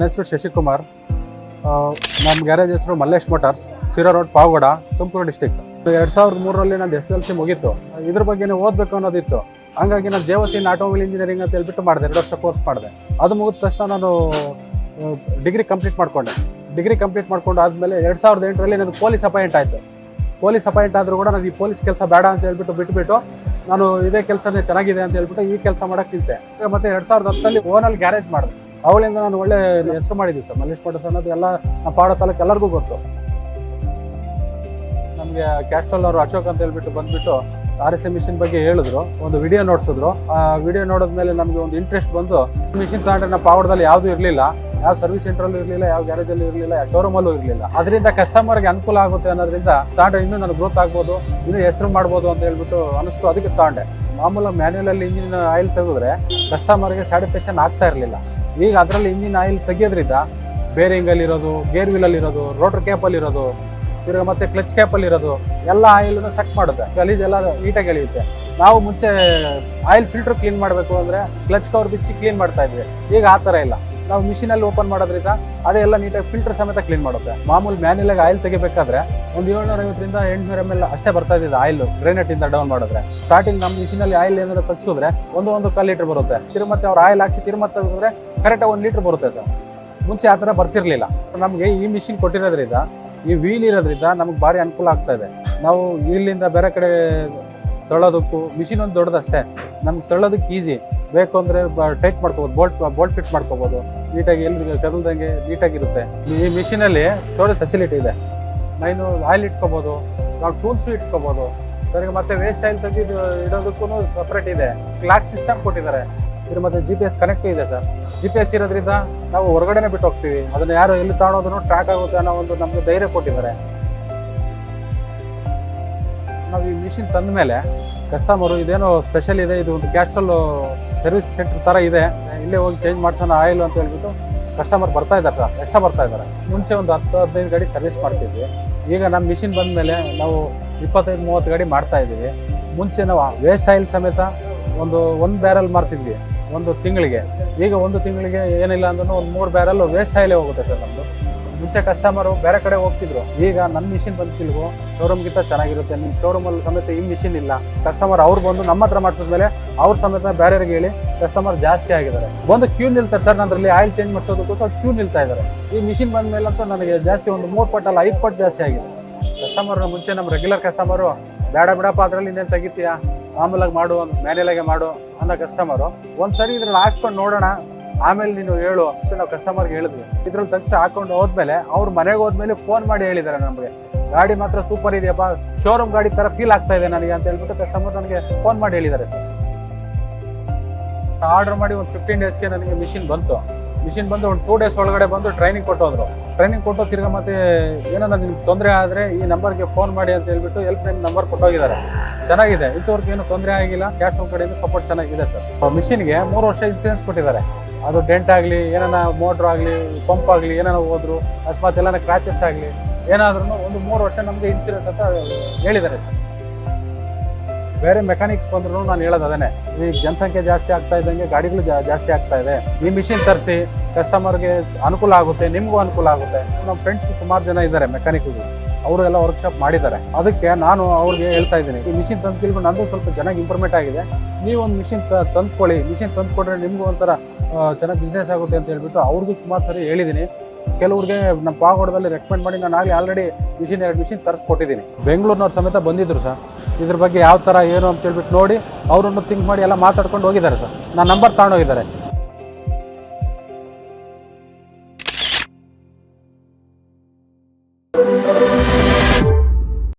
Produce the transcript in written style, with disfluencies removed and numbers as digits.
ನನ್ನ ಹೆಸರು ಶಶಿಕುಮಾರ್. ನಮ್ಮ ಗ್ಯಾರೇಜ್ ಹೆಸರು ಮಲ್ಲೇಶ್ ಮೋಟಾರ್ಸ್, ಸಿರಾ ರೋಡ್, ಪಾವಗಡ, ತುಮಕೂರು ಡಿಸ್ಟಿಕ್. 2003ರಲ್ಲಿ ನಂದು SLC ಮುಗೀತು. ಇದ್ರ ಬಗ್ಗೆ ಓದಬೇಕು ಅನ್ನೋದಿತ್ತು. ಹಂಗಾಗಿ ನಾನು JOC ಇನ್ ಆಟೋಮೊಬೈಲ್ ಇಂಜಿನಿಯರಿಂಗ್ ಅಂತ ಹೇಳ್ಬಿಟ್ಟು ಮಾಡಿದೆ. 2 ವರ್ಷ ಕೋರ್ಸ್ ಮಾಡಿದೆ. ಅದು ಮುಗಿದ ತಕ್ಷಣ ನಾನು ಡಿಗ್ರಿ ಕಂಪ್ಲೀಟ್ ಮಾಡಿಕೊಂಡೆ. ಡಿಗ್ರಿ ಕಂಪ್ಲೀಟ್ ಮಾಡ್ಕೊಂಡು ಆದಮೇಲೆ 2008ರಲ್ಲಿ ನನಗೆ ಪೊಲೀಸ್ ಅಪಾಯಿಂಟ್ ಆಯಿತು. ಪೊಲೀಸ್ ಅಪಾಯಿಂಟ್ ಆದರೂ ಕೂಡ ನನಗೆ ಈ ಪೊಲೀಸ್ ಕೆಲಸ ಬೇಡ ಅಂತ ಹೇಳ್ಬಿಟ್ಟು ಬಿಟ್ಬಿಟ್ಟು ನಾನು ಇದೇ ಕೆಲಸನೇ ಚೆನ್ನಾಗಿದೆ ಅಂತ ಹೇಳ್ಬಿಟ್ಟು ಈ ಕೆಲಸ ಮಾಡೋಕ್ಕೆ ನಿಂತೆ. ಮತ್ತು 2010ರಲ್ಲಿ ಓನಲ್ಲಿ ಗ್ಯಾರೇಜ್ ಮಾಡಿದೆ. ಅವಳಿಂದ ನಾನು ಒಳ್ಳೆ ಹೆಸರು ಮಾಡಿದ್ದೀವಿ ಸರ್. ಮಲ್ಲೇಶ್ ಮೋಟಾರ್ಸ್ ಅನ್ನೋದು ಎಲ್ಲ ನಮ್ಮ ಪಾವಗಡ ತಾಲೂಕು ಎಲ್ಲರಿಗೂ ಗೊತ್ತು. ನಮಗೆ ಕ್ಯಾಸ್ಟ್ರಲ್ ಅವರು ಅಶೋಕ್ ಅಂತ ಹೇಳ್ಬಿಟ್ಟು ಬಂದುಬಿಟ್ಟು RSA ಮಿಷಿನ್ ಬಗ್ಗೆ ಹೇಳಿದ್ರು, ಒಂದು ವಿಡಿಯೋ ನೋಡಿಸಿದ್ರು. ಆ ವಿಡಿಯೋ ನೋಡಿದ್ಮೇಲೆ ನಮಗೆ ಒಂದು ಇಂಟ್ರೆಸ್ಟ್ ಬಂದು ಮಿಷಿನ್ ತಗೊಂಡ್ರೆ ನಮ್ಮ ಪಾವಗಡದಲ್ಲಿ ಯಾವುದೂ ಇರಲಿಲ್ಲ, ಯಾವ ಸರ್ವಿಸ್ ಸೆಂಟ್ರಲ್ಲೂ ಇರಲಿಲ್ಲ, ಯಾವ ಗ್ಯಾರೇಜಲ್ಲೂ ಇರಲಿಲ್ಲ, ಯಾವ ಶೋರೂಮಲ್ಲೂ ಇರಲಿಲ್ಲ. ಅದರಿಂದ ಕಸ್ಟಮರ್ಗೆ ಅನುಕೂಲ ಆಗುತ್ತೆ ಅನ್ನೋದ್ರಿಂದ ತಗೊಂಡ್ರೆ ಇನ್ನೂ ನನಗೆ ಗ್ರೋತ್ ಆಗ್ಬೋದು, ಇನ್ನೂ ಹೆಸರು ಮಾಡ್ಬೋದು ಅಂತ ಹೇಳ್ಬಿಟ್ಟು ಅನಿಸ್ತು. ಅದಕ್ಕೆ ತಗೊಂಡೆ. ಮಾಮೂಲಾಗಿ ಮ್ಯಾನ್ಯುಯಲಲ್ಲಿ ಇಂಜಿನ್ ಆಯಿಲ್ ತೆಗೆದ್ರೆ ಕಸ್ಟಮರ್ಗೆ ಸ್ಯಾಟಿಸ್ಫ್ಯಾಕ್ಷನ್ ಆಗ್ತಾ ಇರಲಿಲ್ಲ. ಈಗ ಅದರಲ್ಲಿ ಇಂಜಿನ್ ಆಯಿಲ್ ತೆಗಿಯೋದ್ರಿಂದ ಬೇರಿಂಗಲ್ಲಿರೋದು, ಗೇರ್ ವೀಲಲ್ಲಿರೋದು, ರೋಟರ್ ಕ್ಯಾಪಲ್ಲಿರೋದು, ತಿರ್ಗಿ ಮತ್ತೆ ಕ್ಲಚ್ ಕ್ಯಾಪಲ್ಲಿರೋದು ಎಲ್ಲ ಆಯಿಲನ್ನು ಸೆಟ್ ಮಾಡುತ್ತೆ. ಗಲೀಜೆಲ್ಲ ನೀಟಾಗಿ ಎಳೆಯುತ್ತೆ. ನಾವು ಮುಂಚೆ ಆಯಿಲ್ ಫಿಲ್ಟರ್ ಕ್ಲೀನ್ ಮಾಡಬೇಕು ಅಂದರೆ ಕ್ಲಚ್ ಕವರ್ ಬಿಚ್ಚಿ ಕ್ಲೀನ್ ಮಾಡ್ತಾ ಇದ್ವಿ. ಈಗ ಆ ಥರ ಇಲ್ಲ. ನಾವು ಮಿಷಿನಲ್ಲಿ ಓಪನ್ ಮಾಡೋದ್ರಿಂದ ಅದೇ ಎಲ್ಲ ನೀಟಾಗಿ ಫಿಲ್ಟರ್ ಸಮೇತ ಕ್ಲೀನ್ ಮಾಡುತ್ತೆ. ಮಾಮೂಲಿ ಮ್ಯಾನ್ಯುಲಾಗಿ ಆಯಿಲ್ ತೆಗಿಬೇಕಾದ್ರೆ ಒಂದು 750ರಿಂದ 800 ml ಅಷ್ಟೇ ಬರ್ತಾ ಇದ್ದಿದ್ದು ಆಯಿಲ್ ಗ್ರೇನೆಟಿಂದ ಡೌನ್ ಮಾಡಿದ್ರೆ. ಸ್ಟಾರ್ಟಿಂಗ್ ನಮ್ಮ ಮಿಷಿನಲ್ಲಿ ಆಯಿಲ್ ಏನಾದ್ರು ತಗ್ಸಿದ್ರೆ ಒಂದು ಕಾಲು ಲೀಟರ್ ಬರುತ್ತೆ. ತಿರುಮತ್ತೆ ಅವ್ರು ಆಯಿಲ್ ಹಾಕಿ ತಿರುಮತ್ತೆ ತೆಗೆದ್ರೆ ಕರೆಕ್ಟಾಗಿ 1 ಲೀಟರ್ ಬರುತ್ತೆ ಸರ್. ಮುಂಚೆ ಆ ಥರ ಬರ್ತಿರ್ಲಿಲ್ಲ. ನಮಗೆ ಈ ಮಿಷಿನ್ ಕೊಟ್ಟಿರೋದ್ರಿಂದ, ಈ ವೀಲ್ ಇರೋದ್ರಿಂದ ನಮಗೆ ಭಾರಿ ಅನುಕೂಲ ಆಗ್ತಾ ಇದೆ. ನಾವು ಇಲ್ಲಿಂದ ಬೇರೆ ಕಡೆ ತೊಳೋದಕ್ಕೂ ಮಿಷಿನ್ ಒಂದು ದೊಡ್ಡದಷ್ಟೇ, ನಮ್ಗೆ ತೊಳೋದಕ್ಕೆ ಈಸಿ. ಬೇಕು ಅಂದರೆ ಟೈಟ್ ಮಾಡ್ಕೋಬೋದು, ಬೋಲ್ಟ್ ಫಿಟ್ ಮಾಡ್ಕೋಬೋದು. ನೀಟಾಗಿ ಎಲ್ಲಿ ಕದಲ್ದಂಗೆ ನೀಟಾಗಿರುತ್ತೆ. ಈ ಮಿಷಿನಲ್ಲಿ ಸ್ಟೋರೇಜ್ ಫೆಸಿಲಿಟಿ ಇದೆ. ನಾನು ಆಯಿಲ್ ಇಟ್ಕೋಬೋದು, ನಾವು ಟೂಲ್ಸು ಇಟ್ಕೋಬೋದು. ಸರಿಗೆ ಮತ್ತೆ ವೇಸ್ಟ್ ಆಯಿಲ್ ತೆಗೆದು ಇಡೋದಕ್ಕೂ ಸಪ್ರೇಟ್ ಇದೆ. ಕ್ಲಾಕ್ ಸಿಸ್ಟಮ್ ಕೊಟ್ಟಿದ್ದಾರೆ. ಇದ್ರ ಮತ್ತೆ GPS ಕನೆಕ್ಟ್ ಇದೆ ಸರ್. GPS ಇರೋದ್ರಿಂದ ನಾವು ಹೊರಗಡೆನೆ ಬಿಟ್ಟು ಹೋಗ್ತೀವಿ. ಅದನ್ನು ಯಾರು ಎಲ್ಲಿ ತಗೊಳೋದನ್ನು ಟ್ರ್ಯಾಕ್ ಆಗುತ್ತೆ ಅನ್ನೋ ಒಂದು ನಮಗೆ ಧೈರ್ಯ ಕೊಟ್ಟಿದ್ದಾರೆ. ನಾವು ಈ ಮಿಷಿನ್ ತಂದ ಮೇಲೆ ಕಸ್ಟಮರು ಇದೇನೋ ಸ್ಪೆಷಲ್ ಇದೆ, ಇದು ಒಂದು ಕ್ಯಾಸ್ಟ್ರಲ್ ಸರ್ವಿಸ್ ಸೆಂಟರ್ ಥರ ಇದೆ, ಇಲ್ಲೇ ಹೋಗಿ ಚೇಂಜ್ ಮಾಡ್ಸೋಣ ಆಯಿಲ್ ಅಂತ ಹೇಳ್ಬಿಟ್ಟು ಕಸ್ಟಮರ್ ಬರ್ತಾ ಇದ್ದಾರೆ ಸರ್. ಎಕ್ಸ್ಟ್ರಾ ಬರ್ತಾ ಇದ್ದಾರೆ. ಮುಂಚೆ ಒಂದು 10-15 ಗಾಡಿ ಸರ್ವಿಸ್ ಮಾಡ್ತಿದ್ವಿ. ಈಗ ನಮ್ಮ ಮಿಷಿನ್ ಬಂದ ಮೇಲೆ ನಾವು 25-30 ಗಾಡಿ ಮಾಡ್ತಾ ಇದ್ದೀವಿ. ಮುಂಚೆ ನಾವು ವೇಸ್ಟ್ ಆಯಿಲ್ ಸಮೇತ ಒಂದು ಬ್ಯಾರಲ್ ಮಾರ್ತಿದ್ವಿ ಒಂದು ತಿಂಗಳಿಗೆ. ಈಗ ಒಂದು ತಿಂಗಳಿಗೆ ಏನಿಲ್ಲ ಅಂದ್ರೂ ಒಂದು 3 ಬ್ಯಾರಲ್ ವೇಸ್ಟ್ ಆಯಿಲೇ ಹೋಗುತ್ತೆ ಸರ್ ನಮ್ಮದು. ಮುಂಚೆ ಕಸ್ಟಮರು ಬೇರೆ ಕಡೆ ಹೋಗ್ತಿದ್ರು. ಈಗ ನನ್ನ ಮಿಷಿನ್ ಬಂದಿಲ್ವೋ ಶೋರೂಮ್ಗಿಂತ ಚೆನ್ನಾಗಿರುತ್ತೆ, ನಿಮ್ಮ ಶೋರೂಮಲ್ಲಿ ಸಮೇತ ಈ ಮಿಷಿನ್ ಇಲ್ಲ. ಕಸ್ಟಮರ್ ಅವ್ರು ಬಂದು ನಮ್ಮ ಹತ್ರ ಮಾಡಿಸಿದ್ಮೇಲೆ ಅವ್ರ ಸಮೇತ ಬೇರೆಯವ್ರಿಗೆ ಹೇಳಿ ಕಸ್ಟಮರ್ ಜಾಸ್ತಿ ಆಗಿದ್ದಾರೆ. ಬಂದು ಕ್ಯೂ ನಿಲ್ತಾರೆ ಸರ್. ನನ್ನಲ್ಲಿ ಆಯಿಲ್ ಚೇಂಜ್ ಮಾಡಿಸೋದಕ್ಕೂ ಕ್ಯೂ ನಿಲ್ತಾ ಇದ್ದಾರೆ. ಈ ಮಿಷಿನ್ ಬಂದ ಮೇಲೆ ಅಂತೂ ನನಗೆ ಜಾಸ್ತಿ ಒಂದು 3 ಪಟ್ಟಲ್ಲ 5 ಪಟ್ಟು ಜಾಸ್ತಿ ಆಗಿದೆ. ಕಸ್ಟಮರ್ ಮುಂಚೆ ನಮ್ಮ ರೆಗ್ಯುಲರ್ ಕಸ್ಟಮರು ಬೇಡ ಬಿಡಪ್ಪ ಅದರಲ್ಲಿ ಇನ್ನೇನು ತೆಗಿತೀಯಾ, ಮಾಮೂಲಾಗಿ ಮಾಡು, ಮ್ಯಾನ್ಯಲಾಗೆ ಮಾಡು ಅನ್ನೋ ಕಸ್ಟಮರು ಒಂದ್ಸರಿ ಇದ್ರಲ್ಲಿ ಹಾಕ್ಕೊಂಡು ನೋಡೋಣ ಆಮೇಲೆ ನೀನು ಹೇಳು ಅಂತ ನಾವು ಕಸ್ಟಮರ್ಗೆ ಹೇಳಿದ್ವಿ. ಇದ್ರಲ್ಲಿ ತಕ್ಷಣ ಹಾಕೊಂಡು ಹೋದ್ಮೇಲೆ ಅವ್ರು ಮನೆಗೆ ಹೋದ್ಮೇಲೆ ಫೋನ್ ಮಾಡಿ ಹೇಳಿದ್ದಾರೆ ನಮಗೆ, ಗಾಡಿ ಮಾತ್ರ ಸೂಪರ್ ಇದೆಯಪ್ಪ, ಶೋರೂಮ್ ಗಾಡಿ ಥರ ಫೀಲ್ ಆಗ್ತಾ ಇದೆ ನನಗೆ ಅಂತ ಹೇಳ್ಬಿಟ್ಟು ಕಸ್ಟಮರ್ ನನಗೆ ಫೋನ್ ಮಾಡಿ ಹೇಳಿದ್ದಾರೆ ಸರ್. ಆರ್ಡರ್ ಮಾಡಿ ಒಂದು 15 ಡೇಸ್ಗೆ ನನಗೆ ಮಿಷಿನ್ ಬಂತು. ಮಿಷಿನ್ ಬಂದು ಒಂದು 2 ಡೇಸ್ ಒಳಗಡೆ ಬಂದು ಟ್ರೈನಿಂಗ್ ಕೊಟ್ಟೋದ್ರು. ಟ್ರೈನಿಂಗ್ ಕೊಟ್ಟು ತಿರ್ಗಾ ಮತ್ತೆ ಏನಾದ್ರು ನಿಮ್ಗೆ ತೊಂದರೆ ಆದರೆ ಈ ನಂಬರ್ಗೆ ಫೋನ್ ಮಾಡಿ ಅಂತ ಹೇಳ್ಬಿಟ್ಟು ಹೆಲ್ಪ್ ಲೈನ್ ನಂಬರ್ ಕೊಟ್ಟೋಗಿದ್ದಾರೆ. ಚೆನ್ನಾಗಿದೆ. ಇಂಥವ್ರಿಗೆ ಏನು ತೊಂದರೆ ಆಗಿಲ್ಲ. ಕ್ಯಾಸ್ಟ್ರಲ್ ಕಡೆಯಿಂದ ಸಪೋರ್ಟ್ ಚೆನ್ನಾಗಿದೆ ಸರ್. ಮಿಷಿನ್ಗೆ 3 ವರ್ಷ ಇನ್ಸೂರೆನ್ಸ್ ಕೊಟ್ಟಿದ್ದಾರೆ. ಅದು ಡೆಂಟ್ ಆಗಲಿ, ಏನಾನ ಮೋಟ್ರ್ ಆಗಲಿ, ಪಂಪ್ ಆಗಲಿ, ಏನಾನ ಹೋದ್ರು ಅಕಸ್ಮಾತ್ ಎಲ್ಲಾನ ಕ್ರ್ಯಾಚಸ್ ಆಗಲಿ ಏನಾದ್ರೂ ಒಂದು 3 ವರ್ಷ ನಮಗೆ ಇನ್ಸೂರೆನ್ಸ್ ಅಂತ ಹೇಳಿದ್ದಾರೆ ಸರ್. ಬೇರೆ ಮೆಕ್ಯಾನಿಕ್ಸ್ ಬಂದ್ರು ನಾನು ಹೇಳೋದು ಅದನ್ನೇ, ಈಗ ಜನಸಂಖ್ಯೆ ಜಾಸ್ತಿ ಆಗ್ತಾ ಇದ್ದಂಗೆ ಗಾಡಿಗಳು ಜಾಸ್ತಿ ಆಗ್ತಾ ಇದೆ. ಈ ಮಿಷಿನ್ ತರಿಸಿ ಕಸ್ಟಮರ್ಗೆ ಅನುಕೂಲ ಆಗುತ್ತೆ, ನಿಮಗೂ ಅನುಕೂಲ ಆಗುತ್ತೆ. ನಮ್ಮ ಫ್ರೆಂಡ್ಸ್ ಸುಮಾರು ಜನ ಇದ್ದಾರೆ ಮೆಕ್ಯಾನಿಕ್ಗಳು, ಅವರು ಎಲ್ಲ ವರ್ಕ್ಶಾಪ್ ಮಾಡಿದ್ದಾರೆ. ಅದಕ್ಕೆ ನಾನು ಅವ್ರಿಗೆ ಹೇಳ್ತಾ ಇದ್ದೀನಿ, ಈ ಮಿಷಿನ್ ತಂದು ನಂದು ಸ್ವಲ್ಪ ಚೆನ್ನಾಗಿ ಇಂಪ್ರೂವ್ಮೆಂಟ್ ಆಗಿದೆ, ನೀವೊಂದು ಮಿಷಿನ್ ತಂದ್ಕೊಳ್ಳಿ. ಮಿಷಿನ್ ತಂದುಕೊಟ್ರೆ ನಿಮಗೂ ಒಂಥರ ಚೆನ್ನಾಗಿ ಬಿಸ್ನೆಸ್ ಆಗುತ್ತೆ ಅಂತ ಹೇಳ್ಬಿಟ್ಟು ಅವ್ರಿಗೂ ಸುಮಾರು ಸರಿ ಹೇಳಿದ್ದೀನಿ. ಕೆಲವ್ರಿಗೆ ನಮ್ಮ ಪಾವಗಡದಲ್ಲಿ ರೆಕಮೆಂಡ್ ಮಾಡಿ ನಾನು ಆಲ್ರೆಡಿ 2 ಮಿಷಿನ್ ತರಿಸ್ಕೊಟ್ಟಿದ್ದೀನಿ. ಬೆಂಗಳೂರಿನವ್ರು ಸಮೇತ ಬಂದಿದ್ರು ಸರ್. ಇದ್ರ ಬಗ್ಗೆ ಯಾವ ಥರ ಏನು ಅಂತ ಹೇಳ್ಬಿಟ್ಟು ನೋಡಿ ಅವರನ್ನು ಥಿಂಕ್ ಮಾಡಿ ಎಲ್ಲ ಮಾತಾಡ್ಕೊಂಡು ಹೋಗಿದ್ದಾರೆ ಸರ್. ನನ್ನ ನಂಬರ್ ತಗೊಂಡೋಗಿದ್ದಾರೆ.